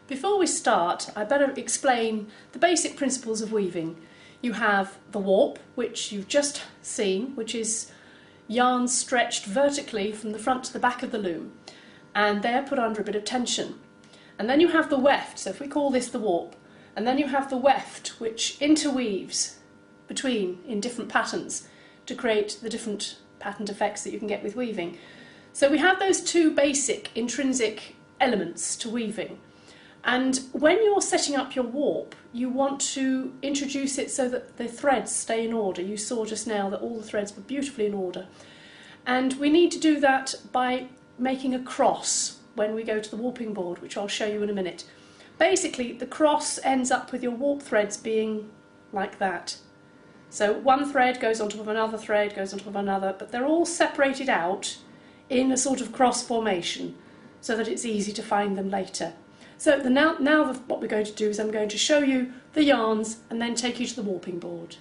Before we start, I better explain the basic principles of weaving. You have the warp, which you've just seen, which is yarn stretched vertically from the front to the back of the loom, and they're put under a bit of tension. And then you have the weft, so if we call this the warp, and then you have the weft, which interweaves between in different patterns to create the different patterned effects that you can get with weaving. So we have those two basic intrinsic elements to weaving. And when you're setting up your warp, you want to introduce it so that the threads stay in order. You saw just now that all the threads were beautifully in order. And we need to do that by making a cross when we go to the warping board, which I'll show you in a minute. Basically, the cross ends up with your warp threads being like that. So one thread goes on top of another thread, goes on top of another, but they're all separated out in a sort of cross formation so that it's easy to find them later. So now what we're going to do is I'm going to show you the yarns and then take you to the warping board.